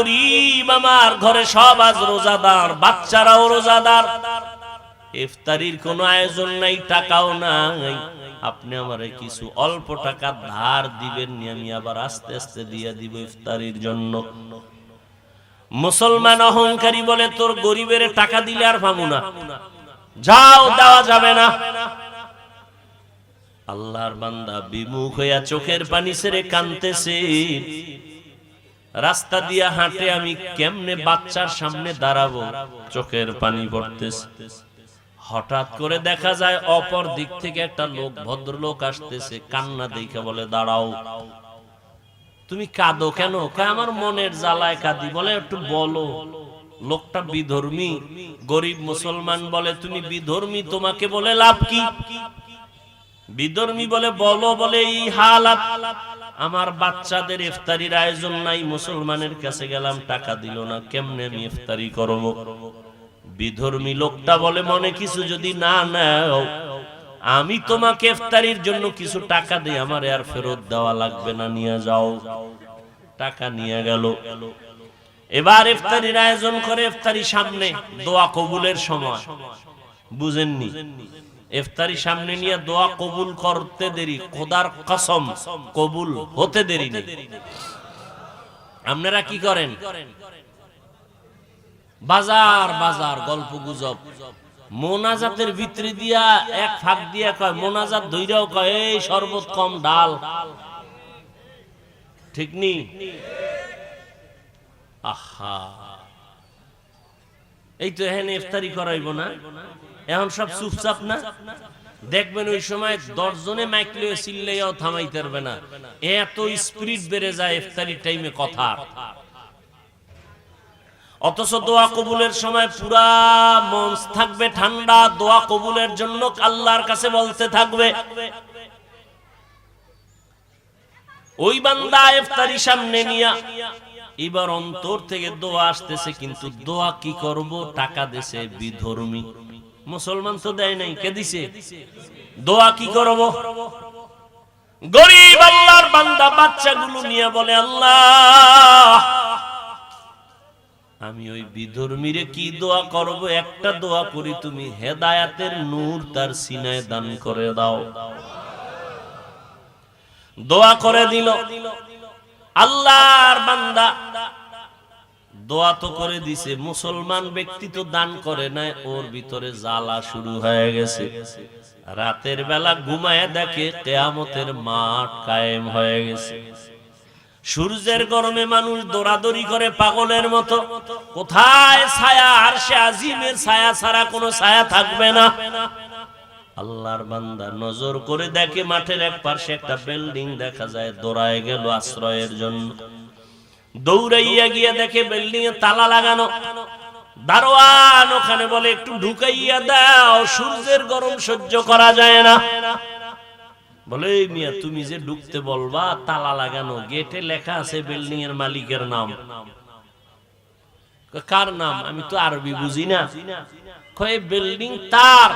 গরিব, আমার ঘরে সব আজ রোজাদার, বাচ্চারাও রোজাদার, ইফতারির কোনো আয়োজন নাই, টাকাও নাই, আপনি আমারে কিছু অল্প টাকা ধার দিবেন নি, আমি আবার আস্তে আস্তে দিয়ে দিব ইফতারির জন্য। মুসলমান অহংকারী বলে, তোর গরিবের টাকা দিলে আর পাবো না, যাও, দেওয়া যাবে না। আল্লাহর বান্দা বিমুখ হইয়া চোখের পানি ছেড়ে কাঁদতেছে। রাস্তা দিয়া হাঁটে, আমি কেমনে বাচ্চার সামনে দাঁড়াবো, চোখের পানি পড়তেছে। হঠাৎ করে দেখা যায় অপর দিক থেকে একটা লোক, ভদ্রলোক আসতেছে, কান্না দেখে বলে, দাঁড়াও, তুমি কাঁদো কেন? আমার মনের জ্বালায় কাঁদি। বলে, একটু বলো। লোকটা বিধর্মী, গরিব মুসলমান। বলে, তুমি বিধর্মী, তোমাকে বলে লাভ কি? বিধর্মী বলে, বলো। বলে, এই হালাত, আমার বাচ্চাদের ইফতারির আয়োজন নাই, মুসলমানের কাছে গেলাম, টাকা দিল না, কেমনে আমি ইফতারি করব? বিধর্মী লোকটা বলে, মনে কিছু যদি না নাও, আমি তোমাকে ইফতারির জন্য কিছু টাকা দিই, আমার আর ফেরত দেওয়া লাগবে না, নিয়ে যাও। টাকা নিয়ে গেল। এবার ইফতারির আয়োজন করে। ইফতারি সামনে, দোয়া কবুলের সময়, বুঝেননি? ইফতারি সামনে নিয়ে দোয়া কবুল করতে দেরি, খোদার কসম কবুল হতে দেরি নেই। আপনারা কি করেন? বাজার বাজার গল্প গুজব, মোনাজাতের ভিতরে দিয়া এক ফাঁক দিয়া কয়, মোনাজাত ধইরাও কয়, এই শরবত কম ডাল, ঠিক নি? আহা, এই তো এখানে ইফতারি করাইব না, এখন সব চুপচাপ না? দেখবেন ওই সময় 10 জনে মাইক লয়ে চিল্লাইয়াও থামাইতে পারবে না, এত স্পিরিট বেড়ে যায় ইফতারির টাইমে কথা। অথচ দোয়া কবুলের সময় পুরা মন থাকবে ঠান্ডা, দোয়া কবুলের জন্য আল্লাহর কাছে বলতে থাকবে। ওই বান্দা ইফতারি সামনে নিয়া এবার অন্তর থেকে দোয়া আসতেছে, কিন্তু দোয়া কি করব? টাকা দিছে বিধর্মী, মুসলমান তো দেয় নাই, কে দিছে? দোয়া কি করব? গরিব আল্লাহর বান্দা বাচ্চাগুলো নিয়ে বলে, আল্লাহ, আমি ওই বিধর্মীরে কি দোয়া করব? একটা দোয়া করি, তুমি হেদায়াতের নূর তার সিনায় দান করে দাও। দোয়া করে দিল। আল্লাহর বান্দা দোয়া তো করে দিছে, মুসলমান ব্যক্তি তো দান করে নাই, ওর ভিতরে জ্বালা শুরু হয়ে গেছে। রাতের বেলা ঘুমায় দেখে কিয়ামতের মাঠ কায়েম হয়ে গেছে। সূর্যের গরমে মানুষ দৌড়াদৌড়ি করে পাগলের মতো, কোথায় ছায়া? আরশে আজিমের ছায়া ছাড়া কোনো ছায়া থাকবে না। আল্লাহর বান্দা নজর করে দেখে মাঠের এক পাশে একটা বিল্ডিং দেখা যায়, দৌড়ায় গেল আশ্রয়ের জন্য। দৌড়াইয়া গিয়া দেখে বিল্ডিং এ তালা লাগানো। দারোয়ান ওখানে বলে, একটু ঢুকাইয়া দাও, সূর্যের গরম সহ্য করা যায় না। বলে, মিয়া, তুমি যে ঢুকতে বলবা, তালা লাগানো, গেটে লেখা আছে বিল্ডিং এর মালিকের নাম। কার নাম? আমি তো আরবি বুঝি না। কয়, বিল্ডিং তার,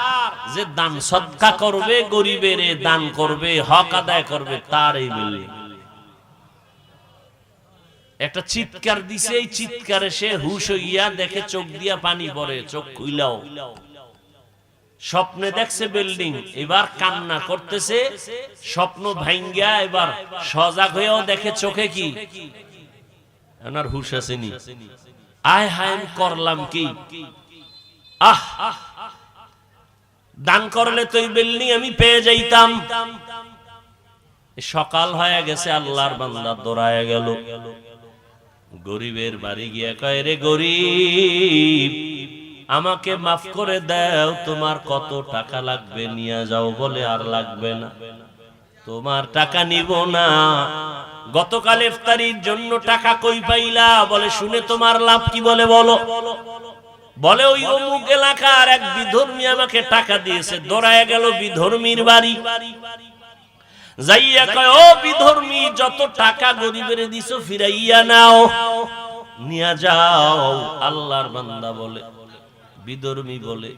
যে দান সদকা করবে, গরিবের দান করবে, হক আদায় করবে, তার এই বিল্ডিং। একটা চিৎকার দিছে, এই চিৎকারে সে হুশ হইয়া দেখে চোখ দিয়া পানি পড়ে, চোখ খুইলাও। স্বপ্নে দেখছে বিল্ডিং, এবার কান্না করতেছে, স্বপ্ন ভাঙ্গিয়া এবার সজাগ হয়েও দেখে চোখে কি, এনার হুশ আসেনি। আয় হায়, আমি করলাম কি? আহ, দান করলে তো এই বিল্ডিং আমি পেয়ে যাইতাম। সকাল হয়ে গেছে, আল্লাহর বান্দা দৌড়ায় গেল গরিবের বাড়ি গিয়া কয়, রে গরিব, আমাকে মাফ করে দাও, তোমার কত টাকা লাগবে নিয়ে যাও। বলে, আর লাগবে না, তোমার টাকা নিব না। গতকাল ইফতারির জন্য টাকা কই পাইলা? বলে, শুনে তোমার লাভ কি? বলে, বলো। বলে, ওই অমুক এলাকার এক বিধর্মী আমাকে টাকা দিয়েছে। দৌড়ায় গেল বিধর্মীর বাড়ি, যাইয়া কয়, ও বিধর্মী, যত টাকা গরিবের দিছো ফিরাইয়া নাও, নিয়ে যাও। আল্লাহর বান্দা বলে, বিধর্মী বলে,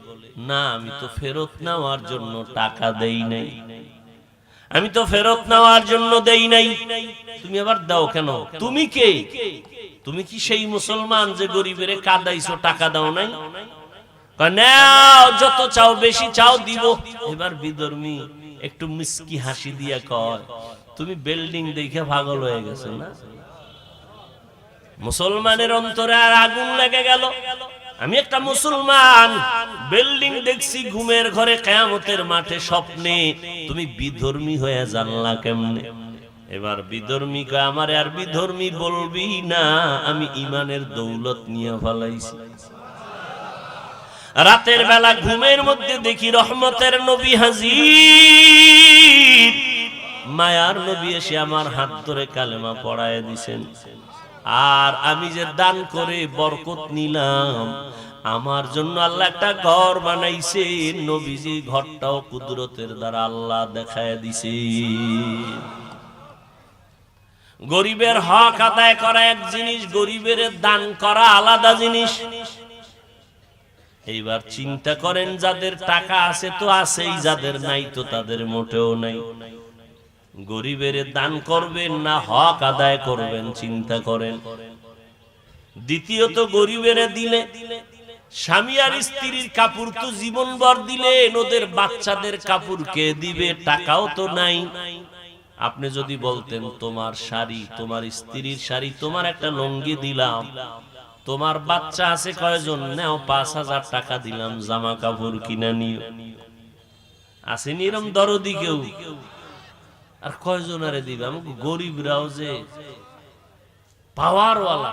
না, আমি তো ফেরত নেওয়ার জন্য টাকা দেই নাই, আমি তো ফেরত নেওয়ার জন্য দেই নাই। তুমি আবার দাও কেন? তুমি কে? তুমি কি সেই মুসলমান যে গরিবের কাঁদাইছো, টাকা দাও নাই? নাও, যত চাও বেশি চাও দিব। এবার বিধর্মী একটু মিষ্টি হাসি দিয়া কয়, তুমি বিল্ডিং দেখে পাগল হয়ে গেছো না? মুসলমানের অন্তরে আর আগুন লেগে গেল। আমি একটা মুসলমান, বিল্ডিং দেখছি ঘুমের ঘরে, কিয়ামতের মাঠে স্বপ্নে, তুমি বিধর্মী হয়ে জানলা কেমনে? এবার বিধর্মী কয়, আমারে আর বিধর্মী বলবি না, আমি ইমানের দৌলত নিয়ে ফেলাইছি। রাতের বেলা ঘুমের মধ্যে দেখি রহমতের নবী হাজির, মায়ার নবী এসে আমার হাত ধরে কালেমা পড়ায় দিছেন। আর আমি যে দান করে বরকত নিলাম, আমার জন্য আল্লাহ একটা ঘর বানাইছে। নবীজি ঘরটাও কুদরতের দ্বারা আল্লাহ দেখায় দিছে। গরিবের হক আদায় করা এক জিনিস, গরিবের দান করা আলাদা জিনিস। এইবার চিন্তা করেন, যাদের টাকা আছে তো আছেই, যাদের নাই তো তাদের মোটেও নাই। গরিবের দান করবেন না হক আদায় করবেন, চিন্তা করেন। দ্বিতীয়ত, গরিবের দিলে স্বামী আর স্ত্রীর কাপড় তো জীবনভর দিলেন, ওদের বাচ্চাদের কাপড় কে দিবে? টাকাও তো নাই। আপনি যদি বলতেন, তোমার শাড়ি, তোমার স্ত্রীর শাড়ি, তোমার একটা লুঙ্গি দিলাম, তোমার বাচ্চা আছে কয়জন, নাও ৫,০০০ টাকা দিলাম, জামা কাপড় কিনা নিও। আসেনি এরম দরদি কেউ? আর কয়জন আরে দিবে? আমাকে গরিবরাও যে পাওয়ারওয়ালা,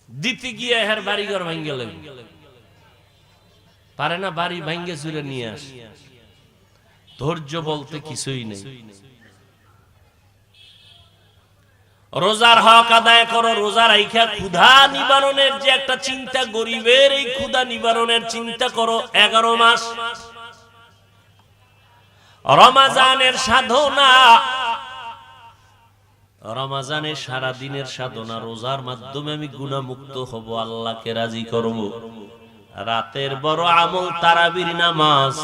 দিতে গিয়ে হের বাড়িঘর ভাঙ্গে লাগবে, পারে না, বাড়ি ভাঙ্গে চুরে নিয়ে আসে। ধৈর্য বলতে কিছুই নেই। রোজার হক আদায় করো, রোজা রাইখা ক্ষুধা নিবারণের যে একটা চিন্তা, গরিবের এই ক্ষুধা নিবারণের চিন্তা করো। 11 মাস রমাজানের সাধনা, রমাজানের সারা দিনের সাধনা, রোজার মাধ্যমে আমি গুনাহমুক্ত হব, আল্লাহকে রাজি করব। রাতের বড় আমল তারাবির নামাজ।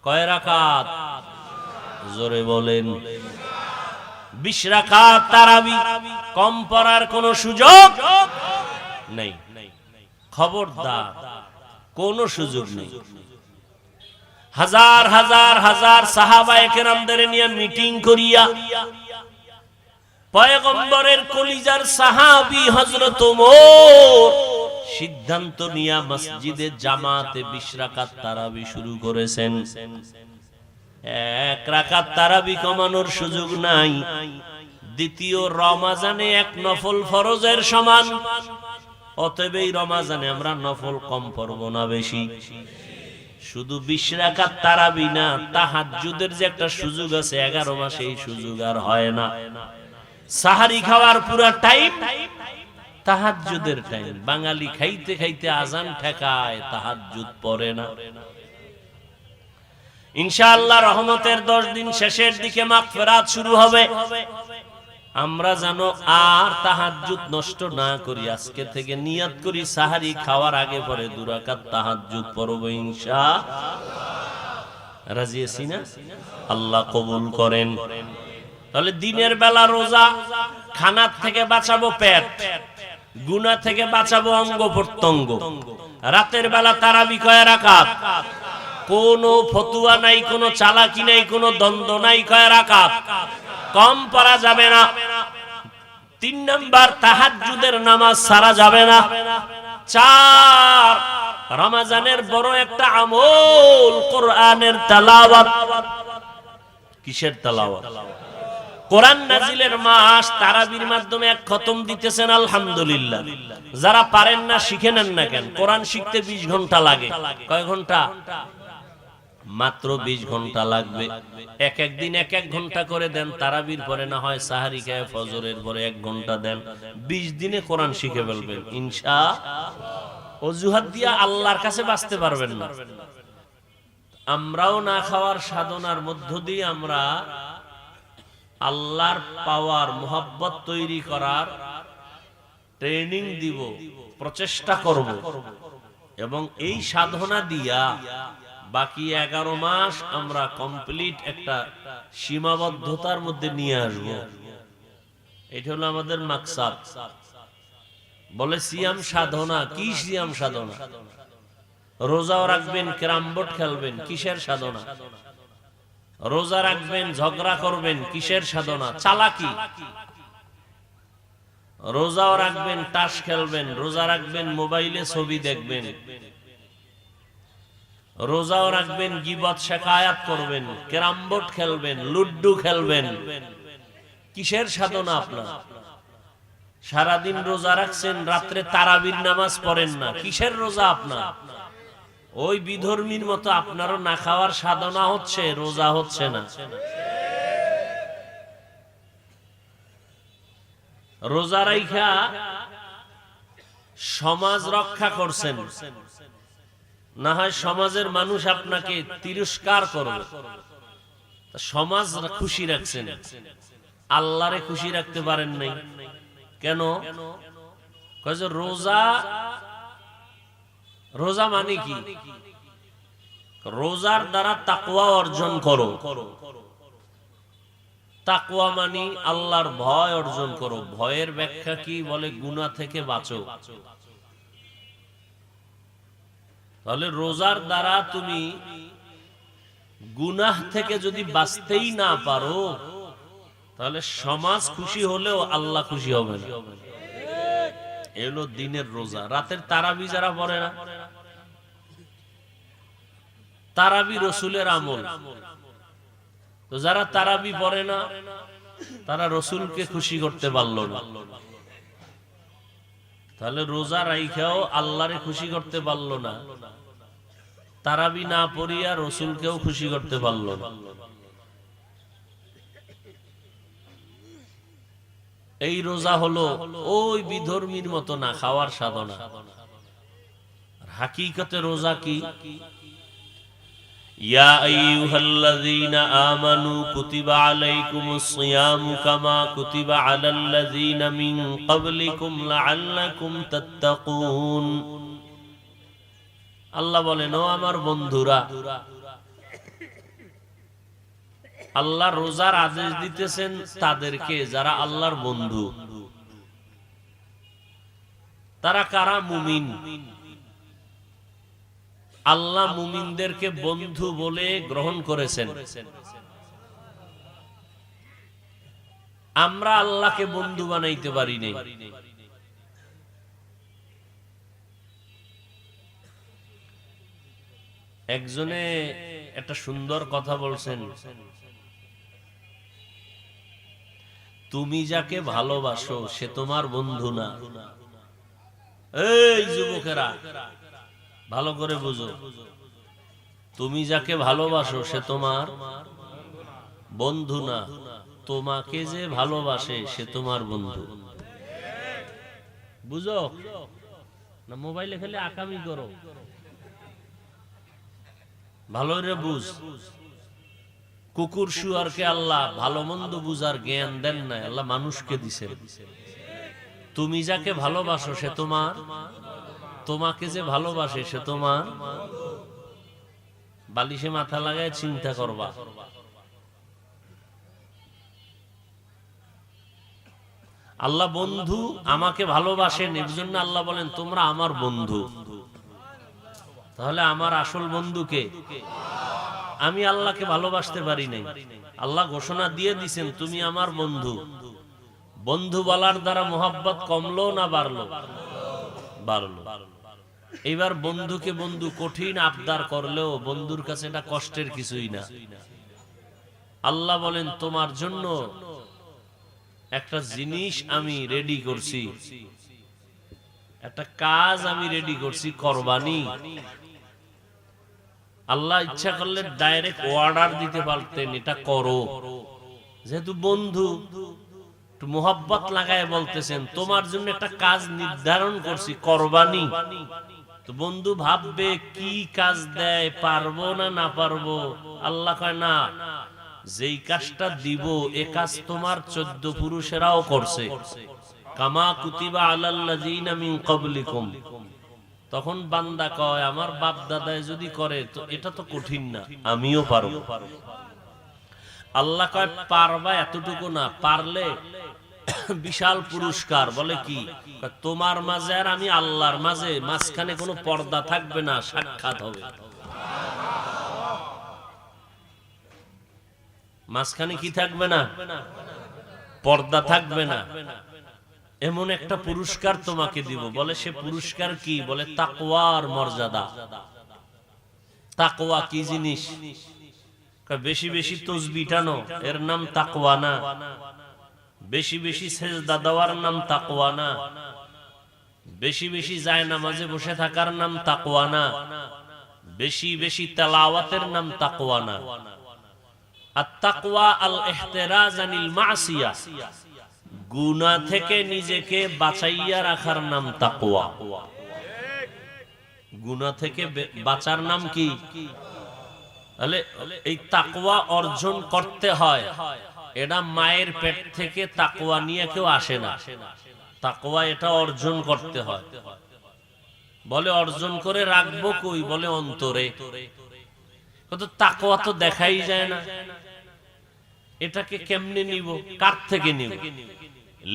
কয় রাকাত? জোরে বলেন। 20 রাকাত তারাবি, কম পড়ার কোনো সুযোগ নেই। খবরদার, কোনো সুযোগ নেই। হাজার হাজার হাজার সাহাবায়ে কেরামদের নিয়ে মিটিং করিয়া পয়গম্বরের কলিজার সাহাবী হযরত ওমর সিদ্ধান্ত নিয়া মসজিদে জামাতে 20 রাকাত তারাবি শুরু করেছেন। 1 রাকাত তারাবি কমানোর সুযোগ নাই। দ্বিতীয়, রমাজানে 1 নফল ফরজের সমান। অতএব এই রমাজানে আমরা নফল কম পড়ব না, বেশি। শুধু 20 রাকাত তারাবি না, তাহাজ্জুদের যে একটা সুযোগ আছে 11 মাসে, এই সুযোগ আর হয় না। সাহারি খাওয়ার পুরা টাইম তাহাজ্জুদের টাইম। বাঙালি খাইতে খাইতে আজান ঠেকায়, তাহাজ্জুদ পড়ে না। ইনশাআল্লাহ রহমতের 10 দিন শেষের দিকে মাগফিরাত শুরু হবে। আমরা জানো আর তাহাজ্জুদ নষ্ট না করি, আজকে থেকে নিয়ত করি সাহারি খাওয়ার আগে পরে 2 রাকাত তাহাজ্জুদ পড়ব ইনশাআল্লাহ। রাজি আছি না? আল্লাহ কবুল করেন। তাহলে দিনের বেলা রোজা, খানার থেকে বাঁচাবো পেট, গুনাহ থেকে বাঁচাবো অঙ্গ প্রত্যঙ্গ। রাতের বেলা তারাবি কয় রাকাত? কোনো ফতুয়া নাই, কোনো চালাকি নাই, কোনো দ্বন্দ্ব নাই, কয় রাকাত? কম পড়া যাবে না। 3 নাম্বার, তাহাজ্জুদের নামাজ সারা যাবে না। 4, রমজানের বড় একটা আমল কোরআনের তেলাওয়াত। কিসের তেলাওয়াত? কোরআন নাজিলের মাস, তারাবির মাধ্যমে 1 খতম দিতেছেন, আলহামদুলিল্লাহ। যারা পারেন না শিখে নেন না কেন? কোরআন শিখতে 20 ঘন্টা লাগে। কয় ঘন্টা? মাত্র 20 ঘন্টা লাগবে। এক দিন 1 ঘন্টা করে দেন, তারাবির পরে না হয় সাহারি খায় ফজরের পরে 1 ঘন্টা দেন, 20 দিনে কোরআন শিখে ফেলবেন ইনশাআল্লাহ। অজুহাত দিয়া আল্লাহর কাছে বাঁচতে পারবেন না। আমরাও না খাওয়ার সাধনার মধ্য দিয়ে আমরা আল্লাহর পাওয়ার, মুহাব্বত তৈরি করার ট্রেনিং দিব, প্রচেষ্টা করব, এবং এই সাধনা দিয়া বাকি 11 মাস আমরা কমপ্লিট একটা সীমাবদ্ধতার মধ্যে নিয়ে আসব। এটা হলো আমাদের মাকসাদ। বলে সিয়াম সাধনা, কি সিয়াম সাধনা? রোজাও রাখবেন, ক্যারাম বোর্ড খেলবেন, কিসের সাধনা? রোজা রাখবেন, ঝগড়া করবেন, কিসের সাধনা? চালাকি। রোজাও রাখবেন, তাস খেলবেন, রোজা রাখবেন, মোবাইলে ছবি দেখবেন, রোজাও রাখবেন, গীবত শিকায়াত করবেন, ক্যারাম বোর্ড খেলবেন, লুড্ডু খেলবেন, কিসের সাধনা আপনার? সারাদিন রোজা রাখছেন, রাত্রে তারাবির নামাজ পড়েন না, কিসের রোজা আপনার? ওই বিধর্মীর মতো আপনারও না খাওয়ার সাধনা হচ্ছে, রোজা হচ্ছে না। রোজা রাইখা সমাজ রক্ষা করছেন, না হয় সমাজের মানুষ আপনাকে তিরস্কার করবে। সমাজ খুশি রাখছেন, আল্লাহরে খুশি রাখতে পারেন নাই কেন? কয় যে রোজা, রোজা মানে কি? রোজার দ্বারা তাকওয়া অর্জন করো। তাকওয়া মানে আল্লাহর ভয় অর্জন করো। ভয়ের ব্যাখ্যা কি? বলে গুনাহ থেকে বাঁচো। তাহলে রোজার দ্বারা তুমি গুনাহ থেকে যদি বাঁচতেই না পারো, তাহলে সমাজ খুশি হলেও আল্লাহ খুশি হবে না। এলো দিনের রোজা। রাতের তারাবি যারা পড়ে না, তারাবি রসুলের আমল। তো যারা তারাবি পড়ে না, তারা রসুলকে খুশি করতে পারলো না। তাহলে রোজা রাইখাও আল্লাহরে খুশি করতে পারলো না, তারাবি না পড়িয়া রসুলকেও খুশি করতে পারলো না। এই রোজা হলো ওই বিধর্মীর মতো না খাওয়ার সাধনা। হাকিকতে রোজা কি? ইয়া আইয়ুহাল্লাযীনা আমানু কুতিবা আলাইকুমুস সিয়ামু কামা কুতিবা আলাল্লাযীনা মিন ক্বাবলিকুম লাআল্লাকুম তাত্তাকুন। আল্লাহ বলেন, ও আমার বন্ধুরা, আল্লাহ রোজার আদেশ দিতেছেন তাদেরকে যারা আল্লাহর বন্ধু। তারা কারা? মুমিন। আল্লাহ মুমিনদেরকে বন্ধু বলে গ্রহণ করেছেন। আমরা আল্লাহকে বন্ধু বানাইতে পারি নাই। একজনে একটা সুন্দর কথা বলছেন, তুমি যাকে ভালোবাসো সে তোমার বন্ধু না। এই যুবকেরা ভালো করে বুঝো, তুমি যাকে ভালোবাসো সে তোমার বন্ধু না, তোমাকে যে ভালোবাসে সে তোমার বন্ধু। বুঝো না? মোবাইলে খেলে আকামি করো, ভালো রে বুঝ। কুকুর শুয়ারকে আল্লাহ ভালো মন্দ বুঝার জ্ঞান দেন নাই, আল্লাহ মানুষকে দিছেন। তুমি যাকে ভালোবাসো সে তোমার, তোমাকে যে ভালোবাসে সে তোমার। বালিশে মাথা লাগায় চিন্তা করবা। আল্লাহ বন্ধু, আমাকে ভালোবাসেন, এর জন্য আল্লাহ বলেন তোমরা আমার বন্ধু। তাহলে আমার আসল বন্ধু কে? আমি আল্লাহকে ভালোবাসতে পারি নাই। আল্লাহ ঘোষণা দিয়ে দিছেন তুমি আমার বন্ধু। বন্ধু বলার দ্বারা মোহাব্বত কমলো না বাড়লো? বাড়লো। এইবার বন্ধুকে বন্ধু কঠিন আবদার করলেও বন্ধুর কাছে এটা কষ্টের কিছুই না। আল্লাহ বলেন তোমার জন্য একটা জিনিস আমি রেডি করছি, একটা কাজ আমি রেডি করছি, কোরবানি। আল্লাহ ইচ্ছা করলে ডাইরেক্ট অর্ডার দিতে পারতেন এটা করো। যেহেতু বন্ধু, একটু মোহাব্বত লাগায় বলতেছেন তোমার জন্য একটা কাজ নির্ধারণ করছি, কোরবানি। তো বন্ধু ভাববে কি কাজ দেয়, পারবো না না পারবো। আল্লাহ কয় না, যেই কাজটা দিব এ কাজ তোমার 14 পুরুষেরাও করছে। কামা কুতিবা আলাল্লাযীনা মিন ক্বাবলিকুম। তখন বান্দা কয় আমার বাপ দাদায় যদি করে তো এটা তো কঠিন না, আমিও পারবো। আল্লাহ কয় পারবা এতটুকু না, পারলে বিশাল পুরস্কার। বলে কি? তোমার মাঝে আর আমি আল্লাহর মাঝে মাঝখানে কোনো পর্দা থাকবে না, সাক্ষাৎ হবে। মাঝখানে কি থাকবে না? পর্দা থাকবে না। এমন একটা পুরস্কার তোমাকে দিব। বলে সে পুরস্কার কি? বলে তাকওয়ার মর্যাদা। তাকওয়া কি জিনিস? বেশি বেশি তাসবিহ টানো, এর নাম তাকওয়া না। বেশি বেশি সেজদা দেওয়ার নাম তাকওয়া না। বেশি বেশি জায়নামাজে বসে থাকার নাম তাকওয়া না। বেশি বেশি তেলাওয়াতের নাম তাকওয়া না। আত-তাকওয়া আল-ইহতিরাজ আনিল মাসিয়া, গুনাহ থেকে নিজেকে বাঁচাইয়া রাখার নাম তাকওয়া। গুনাহ থেকে বাঁচার নাম কি? তাহলে এই তাকওয়া অর্জন করতে হয়। এটা মায়ের পেট থেকে তাকওয়া নিয়ে কেউ আসে না। তাকওয়া এটা অর্জন করতে হয়। বলে অর্জন করে রাখবো কই? বলে অন্তরে। কত তাকওয়া তো দেখাই যায় না। এটাকে কেমনে নিব? কার থেকে নিব?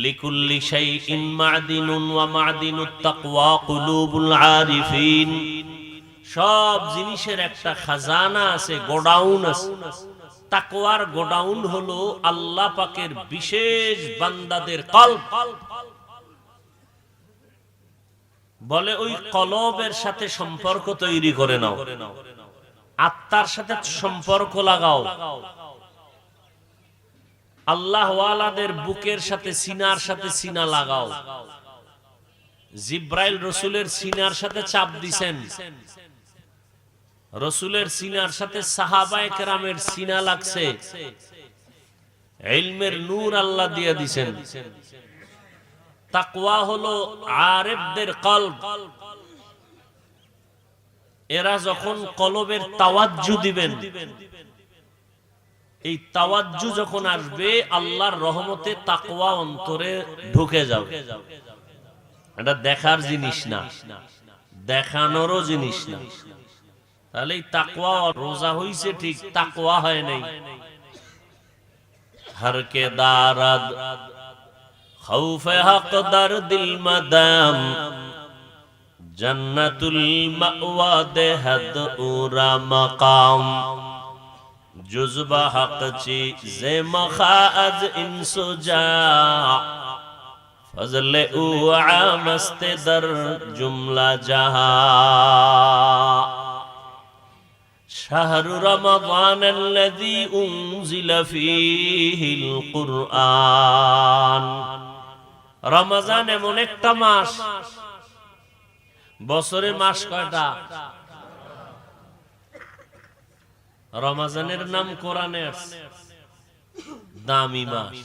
লিকুল্লি শাইইন মা'দিনুন ওয়া মা'দিনুত তাকওয়া কুলুবুল আরিফিন। সব জিনিসের একটা খাজানা আছে, গোডাউন আছে। তাকওয়ার গোডাউন হলো আল্লাহ পাকের বিশেষ বান্দাদের কলব। বলে ওই কলবের সাথে সম্পর্ক তৈরি করে নাও, আত্মার সাথে সম্পর্ক লাগাও। আল্লাহ ওয়ালাদের বুকের সাথে সিনার সাথে সিনা লাগাও। জিব্রাইল রসুলের সিনার সাথে চাপ দিছেন, রসুলের সিনার সাথে সাহাবায়ে কেরামের সিনা লাগছে। ইলমের নূর আল্লাহ দিয়ে দিছেন। তাকওয়া হলো আরিফদের কলব। এরা যখন কলবের তাওয়াজ্জু দিবেন, এই তাওয়াজ্জু যখন আসবে আল্লাহর রহমতে তাকওয়া অন্তরে ঢুকে যাবে। এটা দেখার জিনিস না, দেখানোরও জিনিস না। তাহলে এই তাকওয়া, রোজা হইছে ঠিক, তাকওয়া হয় নাই। হর কে দারাদ খৌফে হক দর দিল মাদাম, জান্নাতুল মাওয়া দেহদ উরা মাকাম। জুজবা হক চি জে মখাজ ইনসুজা, ফজলে উ আমস্তে দর জুমলা জাহা। শাহরু রমাদান আল্লাযী উনজিলা ফীহিল কুরআন। রমজান এমন একটা মাস, বছরে মাস কয়টা? রমজানের নাম কোরআনে আছে দামি মাস।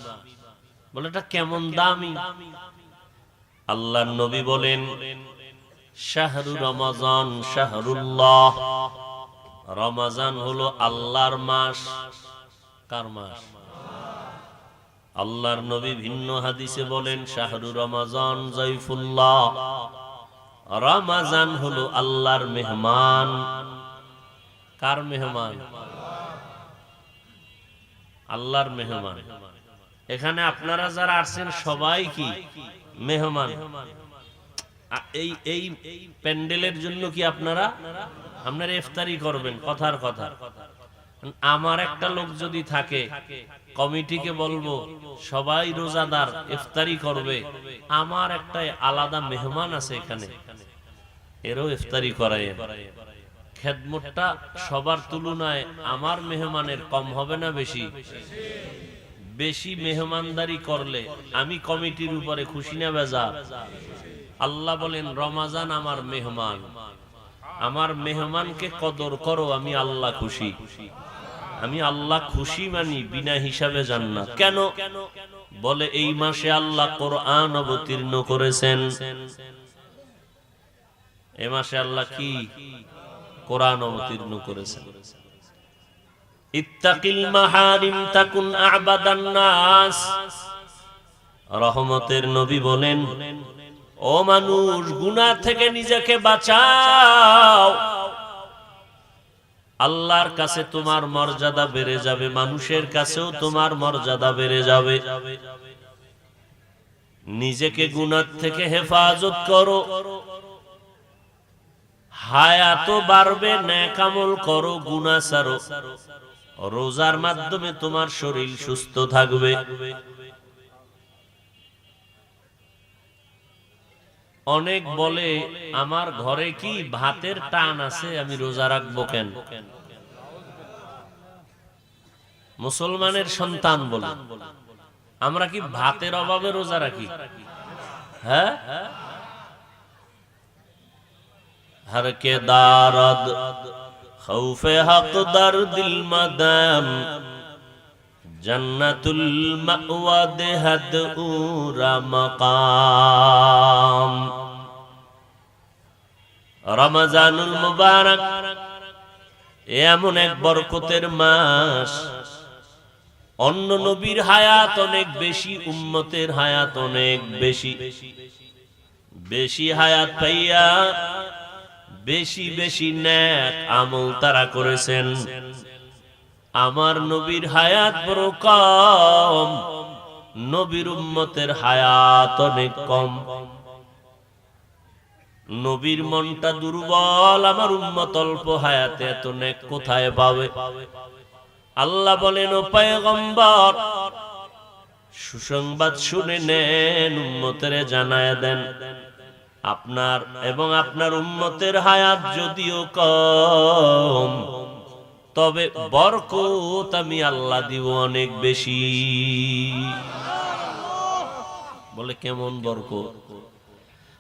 বলে এটা কেমন দামি? আল্লাহর নবী বলেন শাহরু রমাজান শাহরুল্লাহ। রমজান হলো আল্লাহর মাস। কার মাস? আল্লাহর নবী ভিন্ন হাদিসে বলেন শাহরু রমাজান যাইফুল্লাহ। রমজান হলো আল্লাহর মেহমান। কার মেহমান? আল্লাহর মেহমান। এখানে আপনারা যারা আসছেন সবাই কি মেহমান? এই প্যান্ডেলের জন্য কি আপনারা ইফতারি করবেন? কথার কথা। আমার একটা লোক যদি থাকে, কমিটিকে বলবো সবাই রোজাদার ইফতারি করবে, আমার একটা আলাদা মেহমান আছে এখানে, এরও ইফতারি করায়। খেদমতটা সবার তুলনায় আমার মেহমানের কম হবে না বেশি? বেশি মেহমানদারি করলে আমি কমিটির উপরে খুশি না বেজার? আল্লাহ বলেন রমজান আমার মেহমান, আমার মেহমানকে কদর করো, আমি আল্লাহ খুশি। আমি আল্লাহ খুশি মানি বিনা হিসাবে জান্নাত। কেন? বলে এই মাসে আল্লাহ কোরআন অবতীর্ণ করেছেন। এই মাসে আল্লাহ কি কোরআন অবতীর্ণ করেছেন। ইত্তাকিল মাহারিম তাকুন আবাদান নাস। রহমতের নবী বলেন ও মানুষ, গুনাহ থেকে নিজেকে বাঁচাও, আল্লাহর কাছে তোমার মর্যাদা বেড়ে যাবে, মানুষের কাছেও তোমার মর্যাদা বেড়ে যাবে। নিজেকে গুনাহ থেকে হেফাজত করো, হায়াত বাড়বে, নেক আমল করো, গুনাহ ছাড়ো। রোজার মাধ্যমে তোমার শরীর সুস্থ থাকবে। অনেক বলে আমার ঘরে কি ভাতের টান আছে, আমি রোজা রাখবো কেন? মুসলমানের সন্তান বলে আমরা কি ভাতের অভাবে রোজা রাখি? হ্যাঁ, हर के दारद खौफे हक दर दिल मदम जन्नतुल मअवा देहद उरा मकाम। रमजानुल मुबारक এমন এক বরকতের মাস, অন্য নবীর হায়াত অনেক বেশি, উম্মতের হায়াত অনেক বেশি। বেশি হায়াত পাইয়া বেশি বেশি নেক আমল তারা করেছেন। আমার নবীর হায়াত বড় কম, নবীর উম্মতের হায়াত অনেক কম। নবীর মনটা দুর্বল, আমার উম্মত অল্প হায়াতে এত নেক কোথায় পাবে? আল্লাহ বলেন, ও পয়গম্বর সুসংবাদ শুনে নেন, উম্মতের জানায় দেন, আপনার এবং আপনার উম্মতের হায়াত যদিও কম, তবে বরকত আমি আল্লাহ দিব অনেক বেশি। বলে কেমন বরকত?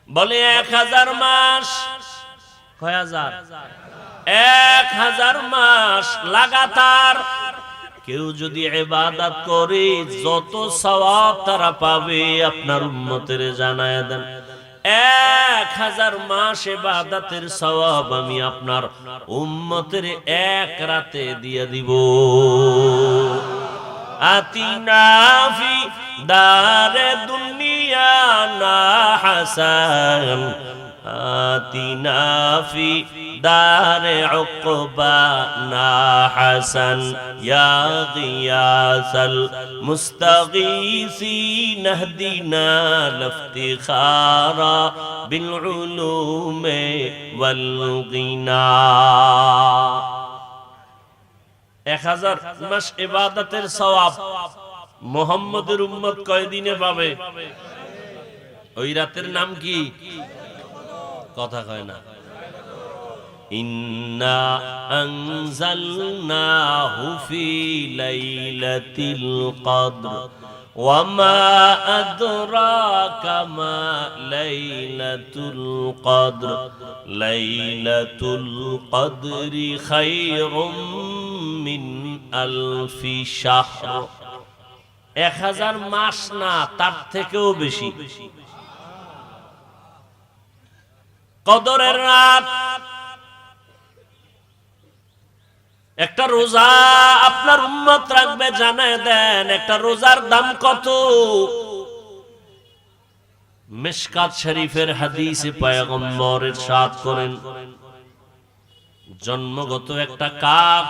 বলে 1000 মাস। কয় হাজার? 1000 মাস লাগাতার কেউ যদি ইবাদত করে যত সওয়াব তারা পাবে আপনার উম্মতের জানায় দেন। 1000 মাস ইবাদতের সওয়াব আমি আপনার উম্মতের এক রাতে দিয়ে দিব। আতিনা ফি দারে দুনিয়া না হাসান, আতিনা ফি দারে উকবা না হাসান, ইয়া গিয়াসাল মুস্তাগীসিন ইহদিনা লিফতিখারা বিল উলুমে ওয়াল গিনা। 1000 মাস ইবাদতের সওয়াব মুহাম্মদের উম্মত কয়দিনে পাবে? ওই রাতের নাম কি? কথা কয় না। ইন্না আনজালনাহু ফি লাইলাতিল কদর ওয়া মা আদরাকা মা লাইলাতুল কদর, লাইলাতুল কদরি খায়রুম মিন আলফি শাহর। 1000 মাস না, তার থেকেও বেশি। কদরের রাত। একটা রোজা আপনার উম্মত রাখবে, জানায় দেন একটা রোজার দাম কত? মিশকাত শরীফের হাদিসে পয়গম্বর ইরশাদ করেন, জন্মগত একটা কাক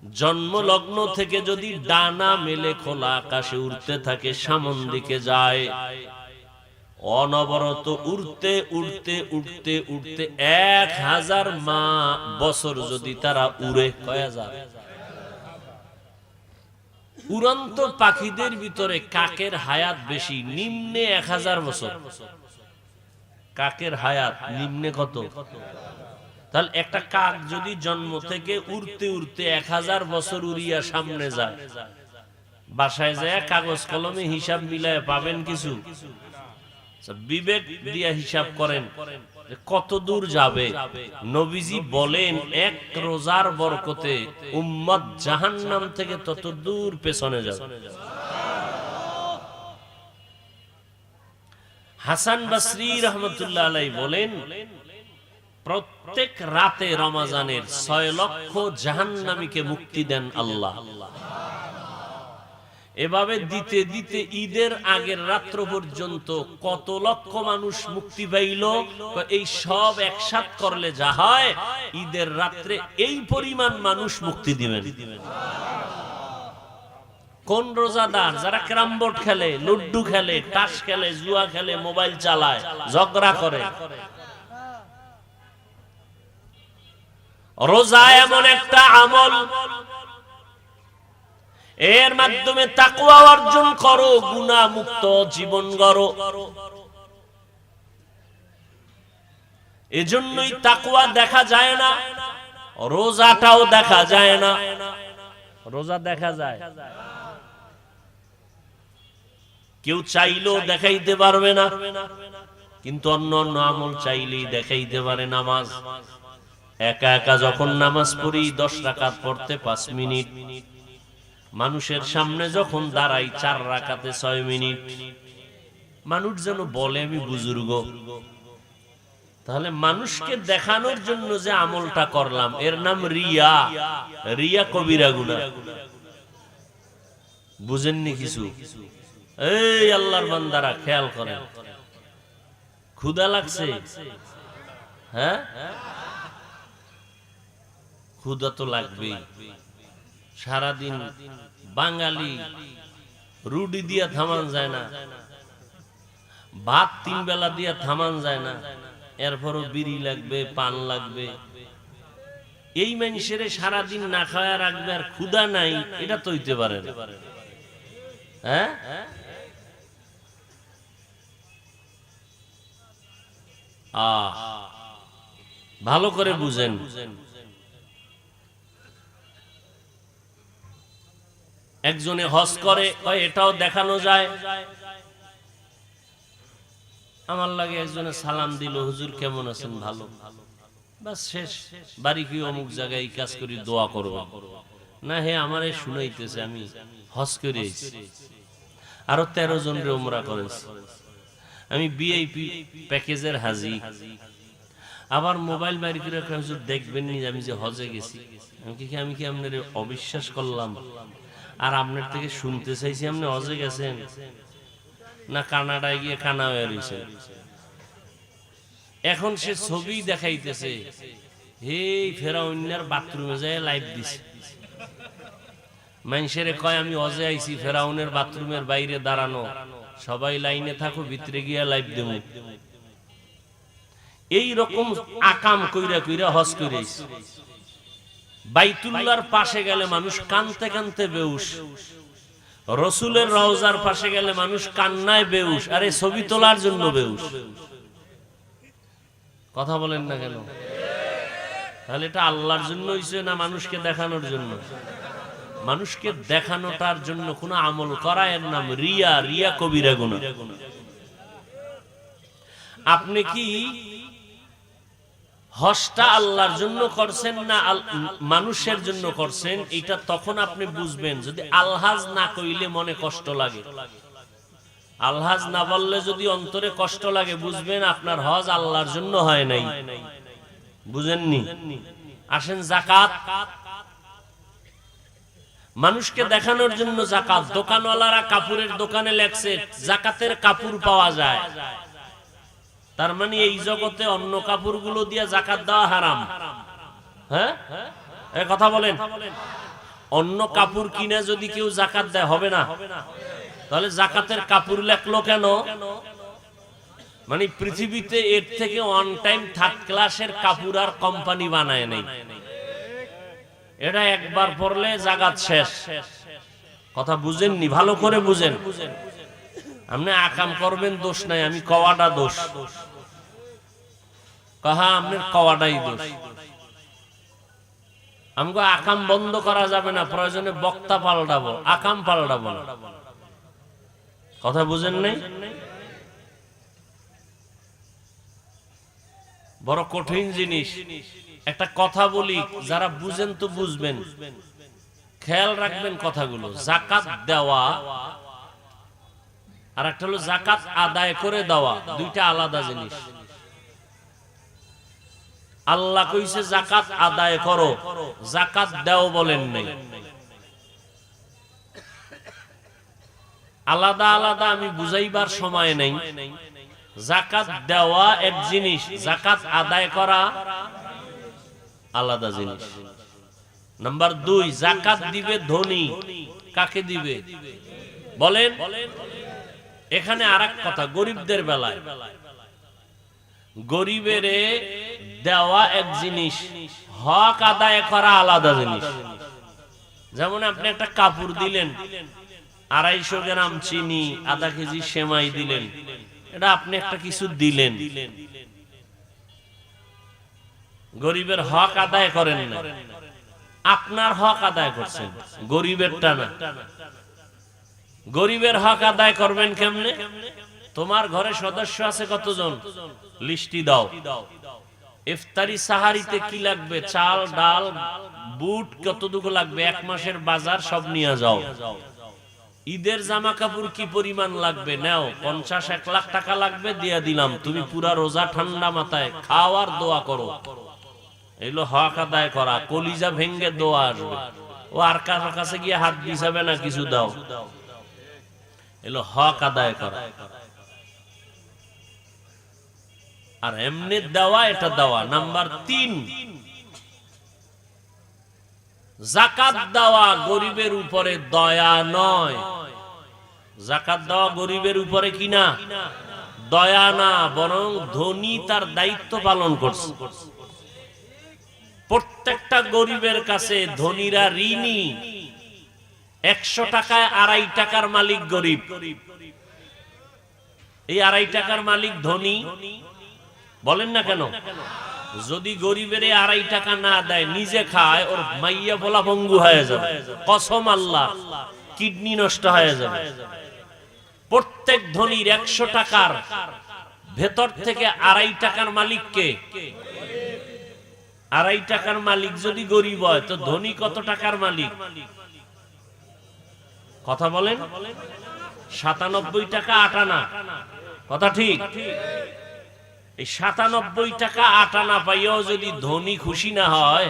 জন্মলগ্ন থেকে যদি ডানা মেলে খোলা আকাশে উড়তে থাকে, সামন দিকে যায়, অনবরত উড়তে উড়তে উড়তে উড়তে 1000 বছর যদি তারা উড়ে, কয় হাজার? উড়ন্ত পাখিদের ভিতরে কাকের হায়াত বেশি, নিম্নে 1000 বছর। কাকের হায়াত নিম্নে কত? তাহলে একটা কাক যদি জন্ম থেকে উড়তে উড়তে 1000 বছর উড়িয়া সামনে যায়, বাসায় যায় কাগজ কলমে হিসাব মিলায় পাবেন কিছু? বিবেক দিয়া হিসাব করেন কত দূর যাবে। নবীজি বলেন এক রোজার বরকতে উম্মত জাহান্নাম থেকে তত দূর পেছনে যাবে। হাসান বসরি রহমতুল্লাহ আলাইহি বলেন, প্রত্যেক রাতে রমজানের 6 লক্ষ জাহান্নামীকে মুক্তি দেন আল্লাহ। এভাবে দিতে দিতে ঈদের আগের রাত্র পর্যন্ত কত লক্ষ মানুষ মুক্তি পাইল? এই সব একসাথ করলে যা হয়, ঈদের রাত্রে এই পরিমাণ মানুষ মুক্তি দিবেন। কোন রোজাদার? যারা ক্যারাম বোর্ড খেলে, লুড্ডু খেলে, তাস খেলে, জুয়া খেলে, মোবাইল চালায়, ঝগড়া করে। রোজা এমন একটা আমল, এর মাধ্যমে তাকওয়া অর্জন করো, গুনাহ মুক্ত জীবন গড়ো। এজন্যই তাকওয়া দেখা যায় না, রোজাটাও দেখা যায় না। রোজা দেখা যায়, কেউ চাইলেও দেখাইতে পারবে না, কিন্তু অন্য অন্য আমল চাইলেই দেখাইতে পারে। নামাজ একা একা যখন নামাজ পড়ি 10 রাকাত পড়তে 5 মিনিট, মানুষের সামনে যখন দাঁড়াই 4 রাকাতে 6 মিনিট, মানুষ যেন বলে আমি বুজুর্গ। তাহলে মানুষকে দেখানোর জন্য যে আমলটা করলাম এর নাম রিয়া। রিয়া কবিরা গুনাহ। বুঝেননি কিছু? এই আল্লাহর বান্দারা খেয়াল করেন, ক্ষুধা লাগছে? হ্যাঁ, ক্ষুধা তো লাগবেই। সারাদিন বাঙালি রুটি দিয়া থামান যায় না, ভাত 3 বেলা দিয়া থামান যায় না, এরপরও বিড়ি লাগবে, পান লাগবে। এই মানুষের সারাদিন না খাওয়া রাখবে আর ক্ষুধা নাই, এটা তো হইতে পারে না। হ্যাঁ, ভালো করে বুঝেন। একজনে হজ করে, এটাও দেখানো যায়। আমার লাগে একজনে সালাম দিল, হুজুর কেমন আছেন? ভালো। বাস শেষ। বাড়ি কি অমুক জায়গায় কাজ করি, দোয়া করব না? হে আমারে শুনাইতেছে আমি হজ করে আইছি, আরো 13 জনের উমরা করেছি, আমি ভিআইপি প্যাকেজের হাজি। আবার মোবাইল বাইরে করে হুজুর দেখবেন নি আমি যে হজে গেছি। আমি কি আপনার অবিশ্বাস করলাম আর আপনার থেকে শুনতে চাইছি আপনি হজে গেছেন, না কানাডায় গিয়ে কানা হয়ে রয়েছে? এখন সে ছবি দেখাইতেছে, হে ফেরাউনের বাথরুমে যায় লাইভ দিছে। মানুষের কয় আমি হজে আইছি, ফেরাউনের বাথরুমের বাইরে দাঁড়ানো, সবাই লাইনে থাকো, ভিতরে গিয়া লাইভ দেব। এই রকম আকাম কইরা কইরা হজ কইরাইছে। বাইতুল্লাহর পাশে গেলে মানুষ কানতে কানতে বেউস, রসুলের রওজার পাশে গেলে মানুষ কান্নায় বেউস, আরে ছবি তোলার জন্য বেউস। কথা বলেন না কেন? তাহলে এটা আল্লাহর জন্য হইছে না মানুষকে দেখানোর জন্য? মানুষকে দেখানোটার জন্য কোন আমল করা, এর নাম রিয়া। রিয়া কবিরা গুনাহ। আপনি কি হজটা আল্লাহর জন্য করছেন না মানুষের জন্য করছেন? এটা তখন আপনি বুঝবেন যদি আলহাজ না কইলে মনে কষ্ট লাগে। আলহাজ না বললে যদি অন্তরে কষ্ট লাগে, বুঝবেন আপনার হজ আল্লাহর জন্য হয় নাই। বুঝেননি? আসেন যাকাত, মানুষকে দেখানোর জন্য যাকাত। দোকানওয়ালারা কাপড়ের দোকানে লেখছে যাকাতের কাপড় পাওয়া যায়, তার মানে এই জগতে অন্য কাপড়গুলো দিয়ে যাকাত দেওয়া হারাম। হ্যাঁ, এই কথা বলেন। অন্য কাপড় কিনে যদি কেউ যাকাত দেয় হবে না? তাহলে যাকাতের কাপড় লেখলো কেন? মানে পৃথিবীতে এর থেকে 1 টাইম 3rd ক্লাসের কাপড় আর কোম্পানি বানায় নাই। এটা একবার পড়লে জাকাত শেষ। কথা বুঝেননি? ভালো করে বুঝেন। আপনি আকাম করবেন দোষ নাই, আমি কওয়াটা দোষ। কাহা আপনার কওয়াটাই দোষ। আমাকে আকাম বন্ধ করা যাবে না, প্রয়োজনে বক্তা পাল্টাবো, আকাম পাল্টাবো না। কথা বুঝেন নাই? বড় কঠিন জিনিস। একটা কথা বলি, যারা বুঝেন তো বুঝবেন, খেয়াল রাখবেন কথাগুলো। যাকাত দেওয়া আর একটা হলো যাকাত আদায় করে দেওয়া, দুইটা আলাদা জিনিস। আল্লাহ কইছে যাকাত আদায় করো, যাকাত দাও বলেন নাই। আলাদা আলাদা আমি বুঝাইবার সময় নেই। যাকাত দেওয়া এক জিনিস, যাকাত আদায় করা আলাদা জিনিস। নাম্বার 2, যাকাত দিবে ধনী। কাকে দিবে বলেন? এখানে আরেক কথা, গরিবদের বেলায় গরিবেরে দেওয়া এক জিনিস, হক আদায় করা আলাদা জিনিস। যেমন আপনি একটা কাপড় দিলেন, 250 গ্রাম চিনি, আধা কেজি সেমাই দিলেন, এটা আপনি একটা কিছু দিলেন, গরিবের হক আদায় করেন না, আপনার হক আদায় করছেন, গরিবেরটা না। গরিবের হক আদায় করবেন কেমনে? তোমার ঘরে সদস্য আছে কতজন, লিস্টি দাও। ইফতারি সাহারিতে কি লাগবে, চাল ডাল বুট কতটুকু লাগবে, 1 মাসের বাজার সব নিয়ে যাও। ঈদের জামা কাপড় কি পরিমাণ লাগবে, নাও। 50-1 লাখ টাকা লাগবে, দিয়ে দিলাম, তুমি পুরা রোজা ঠান্ডা মাথায় খাও আর দোয়া করো। এগুলো হক আদায় করা। কলিজা ভেঙ্গে দোয়া আসবে, ও আর কারোর কাছে গিয়ে হাত বিছাবে না, কিছু দাও। এগুলো হক আদায় করা। আর এমনি দেওয়া, এটা দেওয়া। নাম্বার 3, যাকাত দেওয়া গরিবের উপরে দয়া নয়। যাকাত দেওয়া গরিবের উপরে কি না, দয়া না, বরং ধনী তার দায়িত্ব পালন করছে। প্রত্যেকটা গরিবের কাছে ধনীরা ঋণী। 100 টাকায় 2.5 টাকার মালিক গরিব, এই 2.5 টাকার মালিক ধনী। বলেন না কেন? যদি গরিবের 2.5 টাকা না দেয়, নিজে খায়, ওর মাইয়া বলা ভঙ্গু হয়ে যাবে, কসম আল্লাহ, কিডনি নষ্ট হয়ে যাবে। প্রত্যেক ধনীর 100 টাকার ভেতর থেকে 2.5 টাকার মালিককে, 2.5 টাকার মালিক যদি গরিব হয়, তো ধনী কত টাকার মালিক? কথা বলেন? 97 টাকা 8 আনা। কথা ঠিক? এই 97 টাকা 8 আনা পাইও যদি ধনী খুশি না হয়,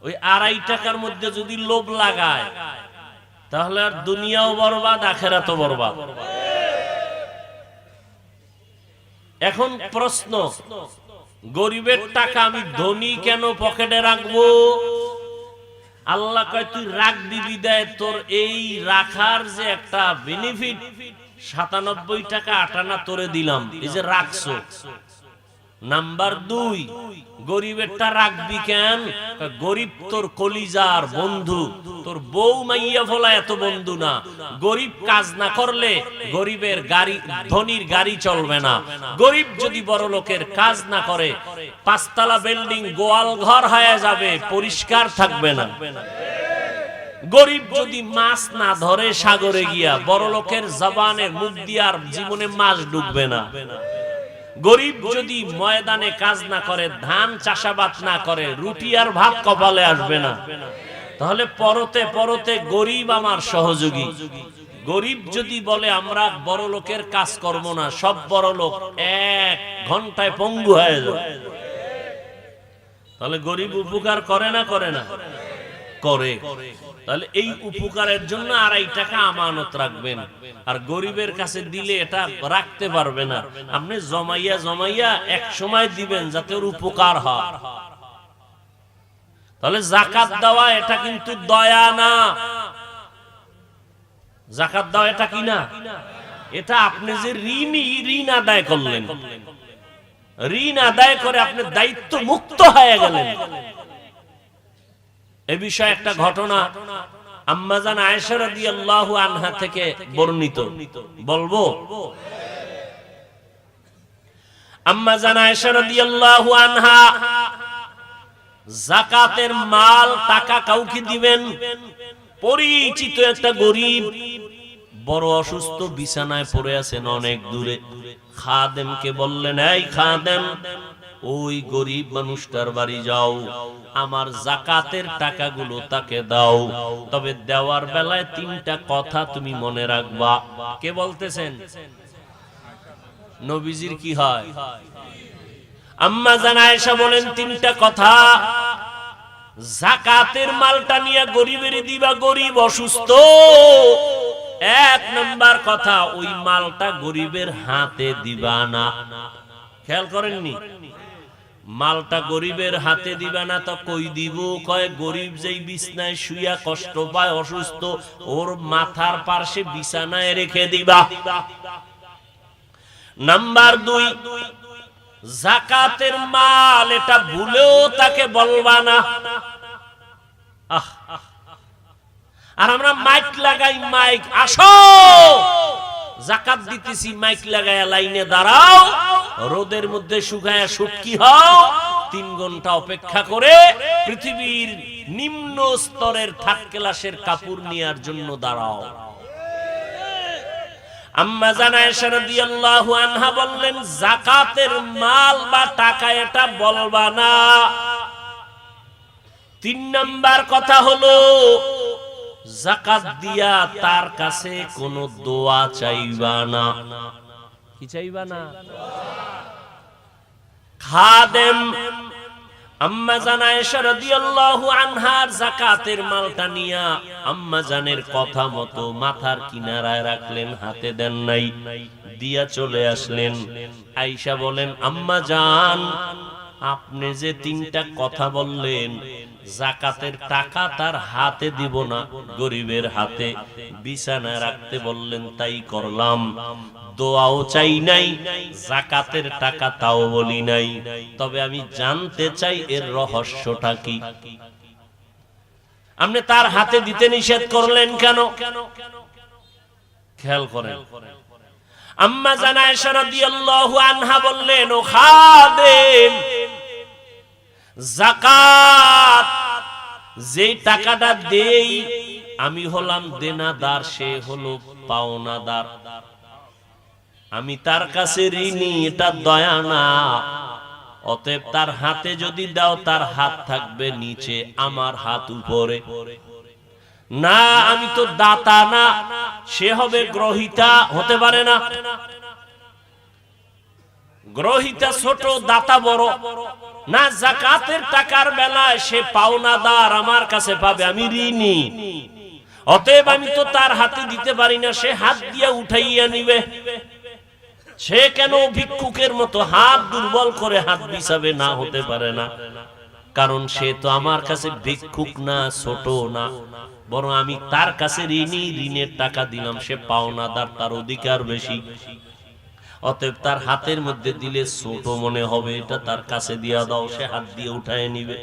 ওই 2.5 টাকার মধ্যে যদি লোভ লাগায়, তাহলে আর দুনিয়াও বরবাদ, আখিরাতও বরবাদ। এখন প্রশ্ন, গরিবের টাকা আমি ধনী কেন পকেটে রাখবো? আল্লাহ কয় তুই রাখবি বিদায় তোর এই রাখার যে একটা বেনিফিট, 97 টাকা 8 আনা তোরে দিলাম, এই যে রাখছো। নাম্বার 2, গরিবেরটা রাখবি কেন? গরিব তোর কলিজার বন্ধু, তোর বউ মাইয়া ফলা এত বন্ধু না। গরিব কাজ না করলে গরিবের গাড়ি, ধনীর গাড়ি চলবে না। গরিব যদি বড় লোকের কাজ না করে, 5 তলা বিল্ডিং গোয়াল ঘর হয়ে যাবে, পরিষ্কার থাকবে না। গরিব যদি মাছ না ধরে সাগরে গিয়া, বড় লোকের জবানে মুখ দিয়ার জীবনে মাছ ডুববে না। গরিব যদি ময়দানে কাজ না করে, ধান চাষাবাদ না করে, রুটি আর ভাত কপালে আসবে না। তাহলে পরতে পরতে গরিব আমার সহযোগী। গরিব যদি বলে আমরা বড় লোকের কাজ করব না, সব বড় লোক 1 ঘন্টায় পঙ্গু হয়ে যায়। তাহলে গরিব উপকার করে না, করে না? করে। তাহলে এই উপকারের জন্য 2.5 টাকা আমানত রাখবেন। আর গরিবের কাছে দিলে এটা রাখতে পারবে না, আপনি জমাইয়া জমাইয়া এক সময় দিবেন যাতে ওর উপকার হয়। তাহলে যাকাত দেওয়া এটা কিন্তু দয়া না। যাকাত দেওয়া এটা কি না? এটা আপনি যে ঋণ আদায় করলেন, ঋণ আদায় করে আপনি দায়িত্ব মুক্ত হয়ে গেলেন। এই বিষয়ে একটা ঘটনা আম্মা জান আয়েশা রাদিয়াল্লাহু আনহা থেকে বর্ণিত, বলবো? আম্মা জান আয়েশা রাদিয়াল্লাহু আনহা যাকাতের মাল টাকা কাউকে দিবেন, পরিচিত একটা গরিব বড় অসুস্থ, বিছানায় পড়ে আছেন অনেক দূরে। খাদেমকে বললেন, এই খাদেম, ওই গরিব মানুষটার বাড়ি যাও, আমার যাকাতের টাকাগুলো তাকে দাও, তবে দেওয়ার বেলায় 3টা কথা তুমি মনে রাখবা। কে বলতেছেন? নবীজির কি হয়? আম্মা জান আয়েশা বলেন 3টা কথা। যাকাতের মালটা নিয়ে গরিবের দিবা, গরিব অসুস্থ। 1 নাম্বার কথা, ওই মালটা গরিবের হাতে দিবা না। খেয়াল করেননি? মালটা গরিবের হাতে দিবা না তো কই দিব? কয় গরিব যেই বিছনায় শুইয়া কষ্ট পায়, অসুস্থ, ওর মাথার পাশে বিছানায় রেখে দিবা। নাম্বার 2, যাকাতের মাল এটা ভুলেও তাকে বলবা না। আর আমরা মাইক লাগাই, মাইক আসো যাকাত দিতেছি, মাইক লাগায়া লাইনে দাঁড়াও, রোদের মধ্যে শুকায়া শুটকি হও, 3 ঘন্টা অপেক্ষা করে পৃথিবীর নিম্ন স্তরের থার্ড ক্লাসের কাপড় নেয়ার জন্য দাঁড়াও। আম্মা জান আয়েশা রাদিয়াল্লাহু আনহা বললেন, যাকাতের মাল বা টাকা এটা বলবা না। 3 নাম্বার কথা হলো, যাকাত দিয়া তার কাছে কোনো দোয়া চাইবা না। কি চাইবা না? খাদেম আম্মা জান আয়েশা রাদিয়াল্লাহু আনহার যাকাতের মালটা নিয়া আম্মা জানের কথা মতো মাথার কিনারায় রাখলেন, হাতে দেন নাই, দিয়া চলে আসলেন। আয়েশা বলেন, আম্মা জান আপনি যে 3টা কথা বললেন, যাকাতের টাকা তার হাতে দিব না, গরিবের হাতে বিছানায় রাখতে বললেন, তাই করলাম। দোয়াও চাই নাই, যাকাতের টাকা তাও বলি নাই। তবে আমি জানতে চাই এর রহস্যটা কি? আপনি তার হাতে দিতে নিষেধ করলেন কেন? খেয়াল করেন। আম্মা জান আয়েশা রাদিয়াল্লাহু আনহা বললেন, ও খাদেম, যাকাত যেই টাকাটা দেই আমি হলাম দেনাদার, সে হলো পাওনাদার। আমি তার কাছে ঋণী, এটা দয়া না। অতএব তার হাতে যদি দাও, তার হাত থাকবে নিচে, আমার হাত উপরে। না, আমি তো দাতা না, সে হবে গ্রহিতা, হতে পারে না। গ্রহিতা ছোট, দাতা বড় না। যাকাতের টাকার বেলায় সে পাওনাদার, আমার কাছে পাবে, আমি ঋণী। অতএব আমি তো তার হাতে দিতে পারি না, সে হাত দিয়ে উঠাইয়া নিবে। সে কেন ভিক্ষুকের মতো হাত দুর্বল করে হাত বিছাবে? না, হতে পারে না। কারণ সে তো আমার কাছে ভিক্ষুক না, ছোট না, বরং আমি তার কাছে ঋণী, ঋণের টাকা দিলাম, সে পাওনাদার, তার অধিকার বেশি। অতএব তার হাতের মধ্যে দিলে ছোট মনে হবে, এটা তার কাছে দিয়া দাও, সে হাত দিয়ে উঠায় নিবে।